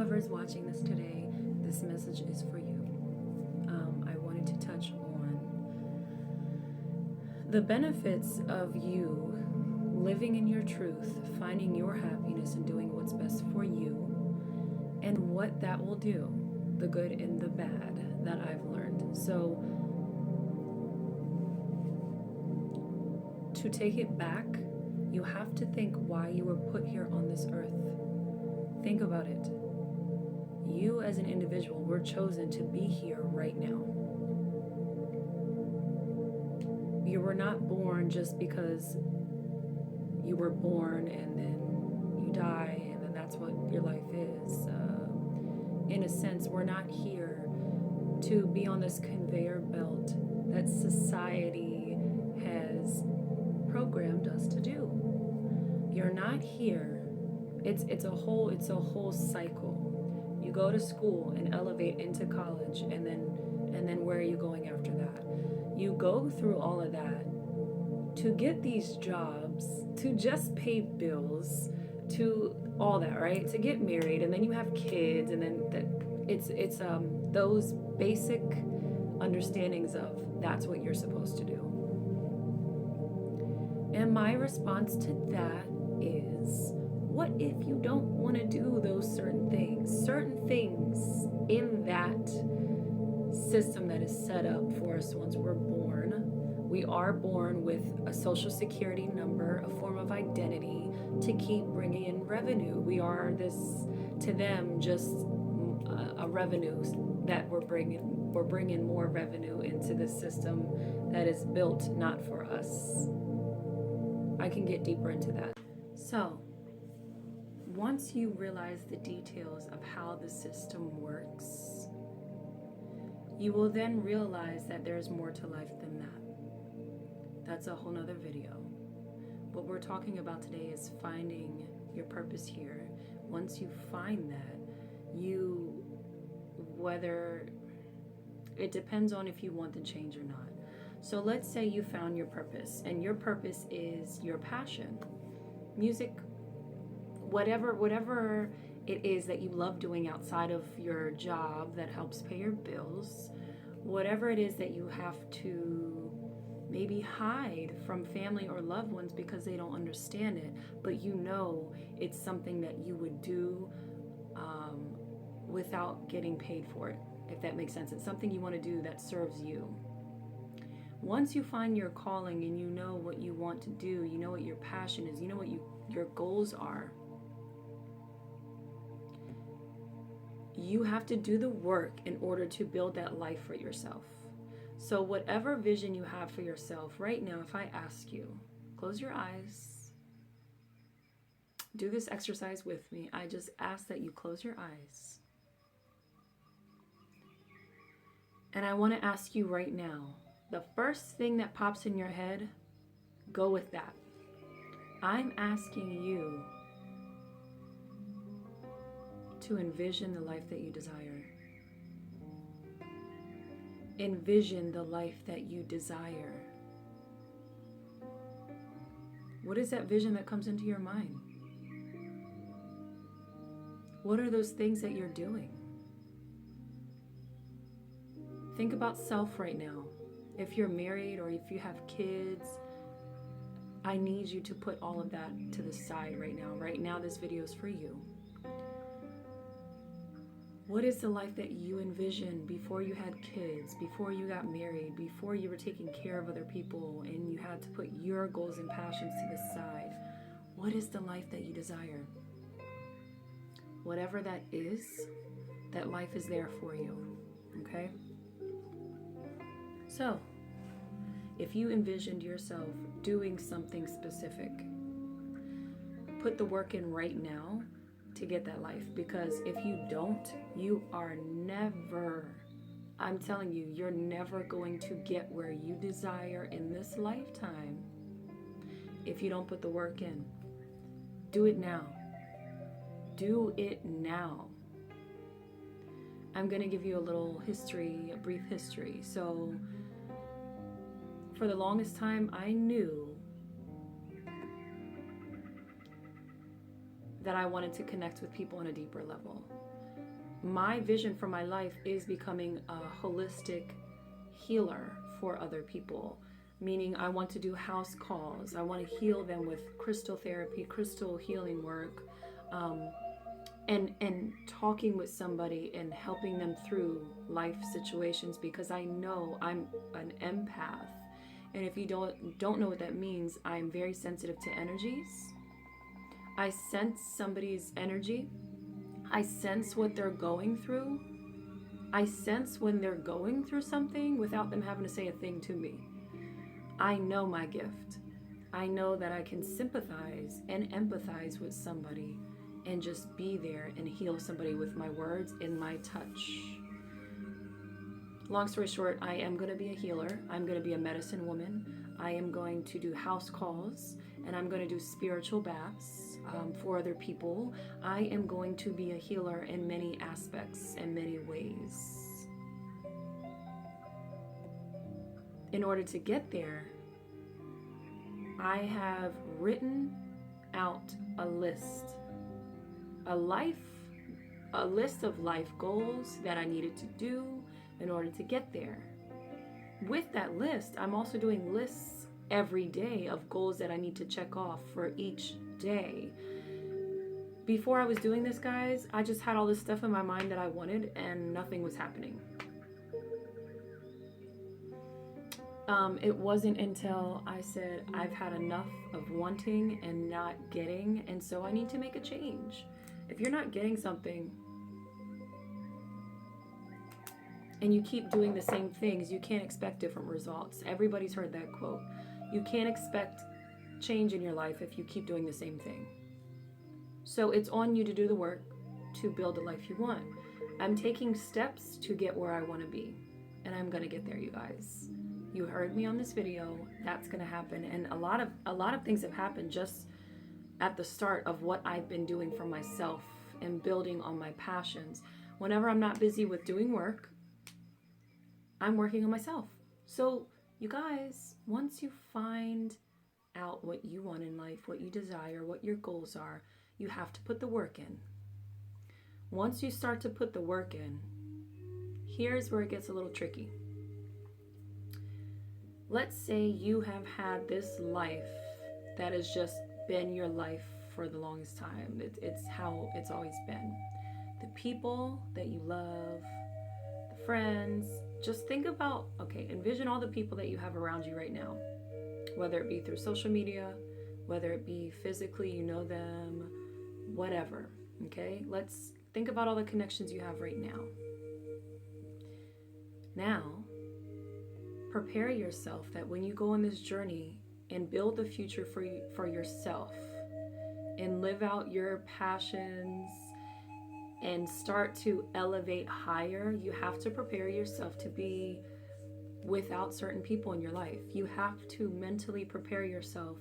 whoever is watching this today, this message is for you. I wanted to touch on the benefits of you living in your truth, finding your happiness, and doing what's best for you, and what that will do, the good and the bad that I've learned. So, to take it back, you have to think why you were put here on this earth. Think about it. You as an individual were chosen to be here right now. You were not born just because you were born and then you die and then that's what your life is. In a sense, we're not here to be on this conveyor belt that society has programmed us to do. You're not here. It's a whole cycle. You go to school and elevate into college, and then where are you going after that? You go through all of that to get these jobs, to just pay bills, to all that, right? To get married, and then you have kids, and then it's those basic understandings of that's what you're supposed to do. And my response to that is, what if you don't want to do those certain things? Certain things in that system that is set up for us once we're born. We are born with a social security number, a form of identity to keep bringing in revenue. We are this, to them, just a revenue that we're bringing more revenue into the system that is built not for us. I can get deeper into that. So, once you realize the details of how the system works, you will then realize that there's more to life than that. That's a whole nother video. What we're talking about today is finding your purpose here. Once you find that, whether it depends on if you want the change or not. So let's say you found your purpose, and your purpose is your passion. Music, whatever it is that you love doing outside of your job that helps pay your bills, whatever it is that you have to maybe hide from family or loved ones because they don't understand it, but you know it's something that you would do without getting paid for it, if that makes sense. It's something you want to do that serves you. Once you find your calling and you know what you want to do, you know what your passion is, you know what your goals are, you have to do the work in order to build that life for yourself. So whatever vision you have for yourself right now, if I ask you, close your eyes, do this exercise with me. I just ask that you close your eyes. And I want to ask you right now, the first thing that pops in your head, go with that. I'm asking you to envision the life that you desire. Envision the life that you desire. What is that vision that comes into your mind? What are those things that you're doing? Think about self right now. If you're married or if you have kids, I need you to put all of that to the side right now. Right now, this video is for you. What is the life that you envisioned before you had kids, before you got married, before you were taking care of other people and you had to put your goals and passions to the side? What is the life that you desire? Whatever that is, that life is there for you, okay? So, if you envisioned yourself doing something specific, put the work in right now to get that life. Because if you don't, you are never, I'm telling you, you're never going to get where you desire in this lifetime if you don't put the work in. Do it now. Do it now. I'm going to give you a little history, a brief history. So, for the longest time, I knew that I wanted to connect with people on a deeper level. my vision for my life is becoming a holistic healer for other people. Meaning I want to do house calls. I want to heal them with crystal therapy, crystal healing work, and talking with somebody and helping them through life situations, because I know I'm an empath. And if you don't know what that means, I'm very sensitive to energies. I sense somebody's energy. I sense what they're going through. I sense when they're going through something without them having to say a thing to me. I know my gift. I know that I can sympathize and empathize with somebody and just be there and heal somebody with my words and my touch. Long story short, I am going to be a healer. I'm going to be a medicine woman. I am going to do house calls, and I'm going to do spiritual baths for other people. I am going to be a healer in many aspects and many ways. In order to get there, I have written out a list of life goals that I needed to do in order to get there. With that list, I'm also doing lists every day of goals that I need to check off for each day. Before I was doing this, guys, I just had all this stuff in my mind that I wanted and nothing was happening. It wasn't until I said I've had enough of wanting and not getting, and so I need to make a change. If you're not getting something and you keep doing the same things, you can't expect different results. Everybody's heard that quote. You can't expect change in your life if you keep doing the same thing. So it's on you to do the work to build the life you want. I'm taking steps to get where I want to be, and I'm going to get there, you guys. You heard me on this video. That's going to happen. And a lot of things have happened just at the start of what I've been doing for myself and building on my passions. Whenever I'm not busy with doing work, I'm working on myself. So you guys, once you find out what you want in life, what you desire, what your goals are, you have to put the work in. Once you start to put the work in, here's where it gets a little tricky. Let's say you have had this life that has just been your life for the longest time. It's how it's always been. The people that you love, the friends, just think about, envision all the people that you have around you right now, whether it be through social media, whether it be physically, you know them, whatever, okay? Let's think about all the connections you have right now. Now, prepare yourself that when you go on this journey and build the future for yourself and live out your passions and start to elevate higher, you have to prepare yourself to be without certain people in your life. You have to mentally prepare yourself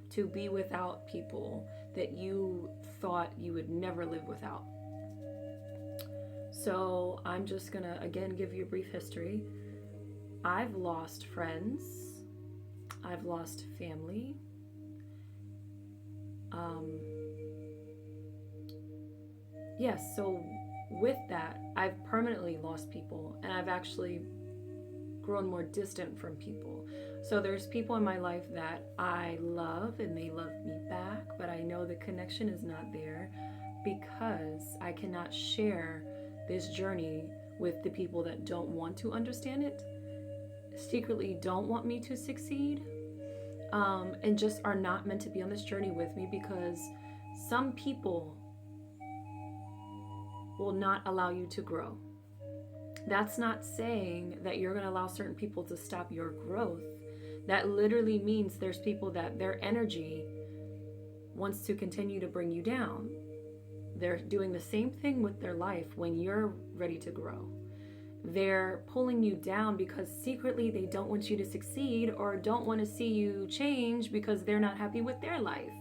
to be without people that you thought you would never live without. So I'm just gonna again give you a brief history. I've lost friends. I've lost family. Yes, so with that, I've permanently lost people, and I've actually grown more distant from people. So there's people in my life that I love and they love me back, but I know the connection is not there because I cannot share this journey with the people that don't want to understand it, secretly don't want me to succeed, and just are not meant to be on this journey with me, because some people will not allow you to grow. That's not saying that you're going to allow certain people to stop your growth. That literally means there's people that their energy wants to continue to bring you down. They're doing the same thing with their life when you're ready to grow. They're pulling you down because secretly they don't want you to succeed or don't want to see you change because they're not happy with their life.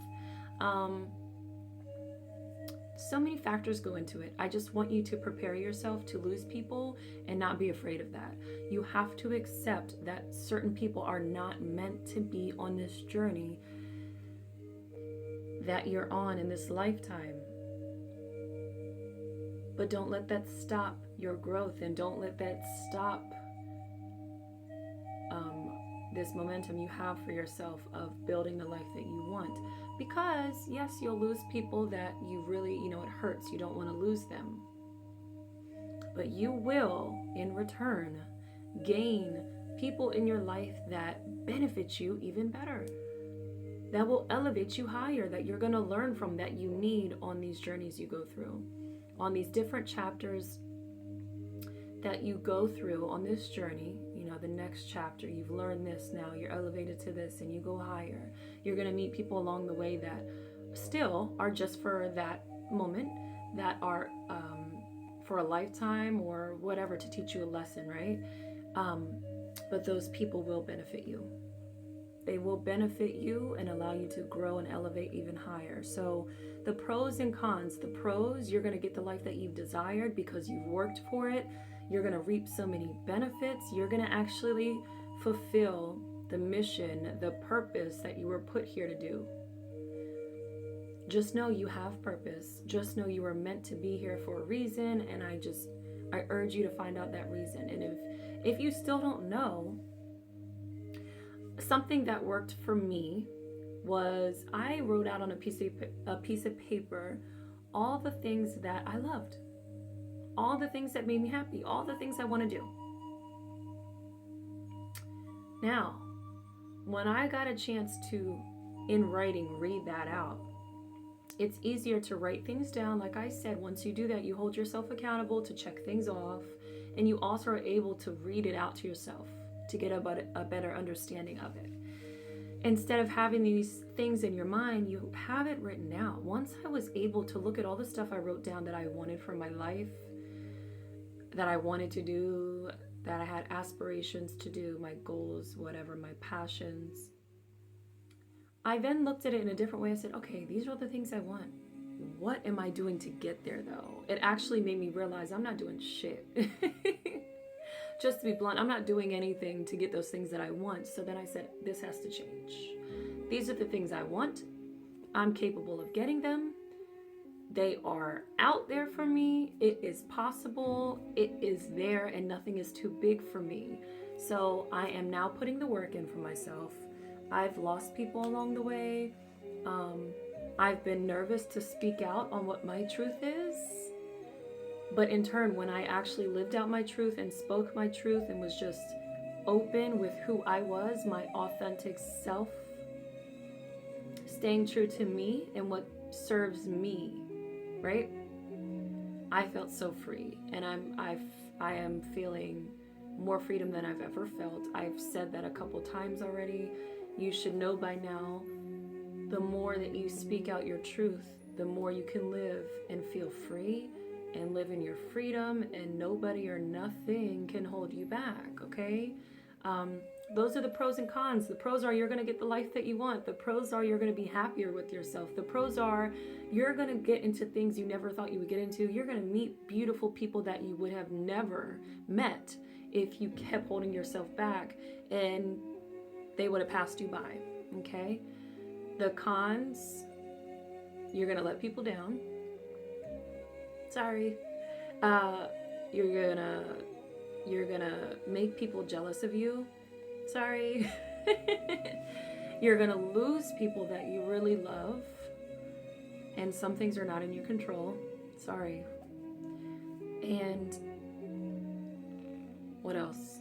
So many factors go into it. I just want you to prepare yourself to lose people and not be afraid of that. You have to accept that certain people are not meant to be on this journey that you're on in this lifetime. But don't let that stop your growth, and don't let that stop this momentum you have for yourself of building the life that you want. Because yes, you'll lose people that you really, it hurts. You don't want to lose them. But you will, in return, gain people in your life that benefit you even better, that will elevate you higher, that you're going to learn from, that you need on these journeys you go through, on these different chapters that you go through on this journey. The next chapter, you've learned this, now you're elevated to this, and you go higher. You're going to meet people along the way that still are just for that moment, that are for a lifetime or whatever, to teach you a lesson, right? But those people will benefit you. They will benefit you and allow you to grow and elevate even higher. So the pros and cons. The pros, you're going to get the life that you've desired because you've worked for it. You're going to reap so many benefits. You're going to actually fulfill the mission, the purpose that you were put here to do. Just know you have purpose. Just know you were meant to be here for a reason. And I urge you to find out that reason. And if you still don't know, something that worked for me was I wrote out on a piece of paper all the things that I loved, all the things that made me happy, all the things I want to do. Now, when I got a chance to, in writing, read that out, it's easier to write things down. Like I said, once you do that, you hold yourself accountable to check things off, and you also are able to read it out to yourself to get a better understanding of it. Instead of having these things in your mind, you have it written out. Once I was able to look at all the stuff I wrote down that I wanted for my life, that I wanted to do, that I had aspirations to do, my goals, whatever, my passions, I then looked at it in a different way. I said, okay, these are the things I want. What am I doing to get there, though? It actually made me realize I'm not doing shit. Just to be blunt, I'm not doing anything to get those things that I want. So then I said, this has to change. These are the things I want. I'm capable of getting them. They are out there for me. It is possible. It is there, and nothing is too big for me. So I am now putting the work in for myself. I've lost people along the way. I've been nervous to speak out on what my truth is. But in turn, when I actually lived out my truth and spoke my truth and was just open with who I was, my authentic self, staying true to me and what serves me, right? I felt so free, and I am feeling more freedom than I've ever felt. I've said that a couple times already. You should know by now, the more that you speak out your truth, the more you can live and feel free and live in your freedom, and nobody or nothing can hold you back, okay? Those are the pros and cons. The pros are you're going to get the life that you want. The pros are you're going to be happier with yourself. The pros are you're going to get into things you never thought you would get into. You're going to meet beautiful people that you would have never met if you kept holding yourself back, and they would have passed you by, okay? The cons, you're going to let people down. Sorry. You're gonna make people jealous of you. Sorry. You're gonna lose people that you really love, and some things are not in your control. Sorry. And what else?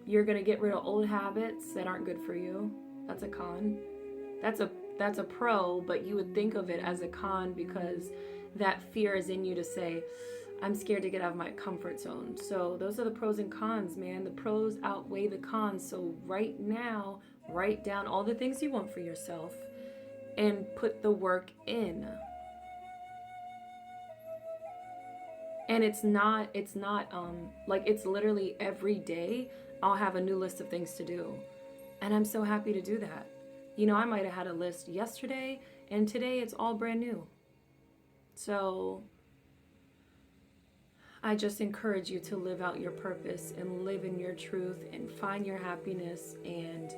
You're gonna get rid of old habits that aren't good for you. That's a con. That's a pro, but you would think of it as a con because that fear is in you to say, I'm scared to get out of my comfort zone. So those are the pros and cons, man. The pros outweigh the cons. So right now, write down all the things you want for yourself and put the work in. And it's not like, it's literally every day I'll have a new list of things to do. And I'm so happy to do that. I might have had a list yesterday, and today it's all brand new. So I just encourage you to live out your purpose and live in your truth and find your happiness, and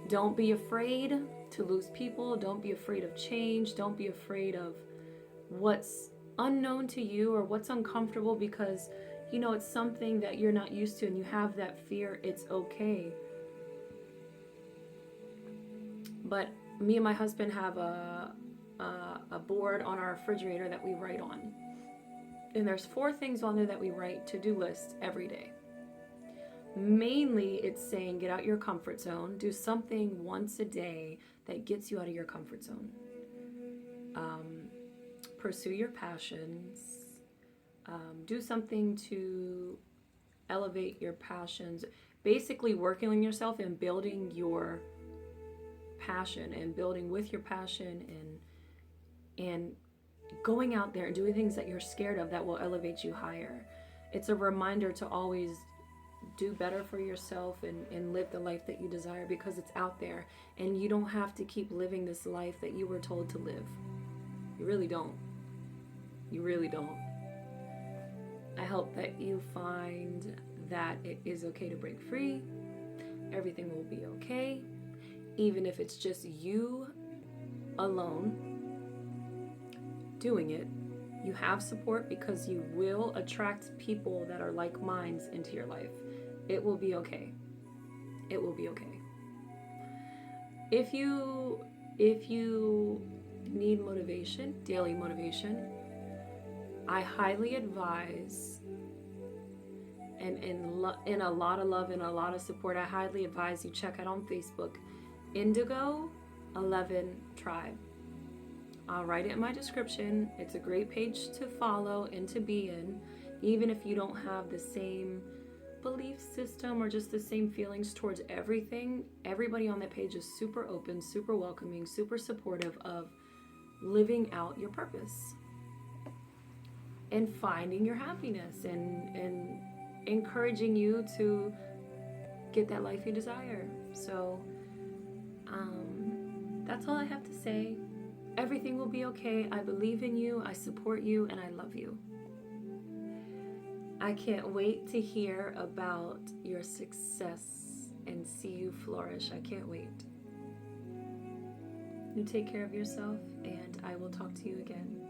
don't be afraid to lose people. Don't be afraid of change. Don't be afraid of what's unknown to you or what's uncomfortable because it's something that you're not used to and you have that fear, it's okay. But me and my husband have a board on our refrigerator that we write on. And there's 4 things on there that we write to-do lists every day. Mainly it's saying get out your comfort zone. Do something once a day that gets you out of your comfort zone. Pursue your passions. Do something to elevate your passions. Basically working on yourself and building your passion and building with your passion and going out there and doing things that you're scared of that will elevate you higher. It's a reminder to always do better for yourself and live the life that you desire, because it's out there and you don't have to keep living this life that you were told to live. You really don't. You really don't. I hope that you find that it is okay to break free. Everything will be okay. Even if it's just you alone doing it, you have support, because you will attract people that are like minds into your life. It will be okay. It will be okay. If you need motivation, daily motivation, I highly advise, and in a lot of love and a lot of support, I highly advise you check out on Facebook, Indigo 11 Tribe. I'll write it in my description. It's a great page to follow and to be in, even if you don't have the same belief system or just the same feelings towards everything. Everybody on that page is super open, super welcoming, super supportive of living out your purpose and finding your happiness and encouraging you to get that life you desire. So that's all I have to say. Everything will be okay. I believe in you, I support you, and I love you. I can't wait to hear about your success and see you flourish. I can't wait. You take care of yourself, and I will talk to you again.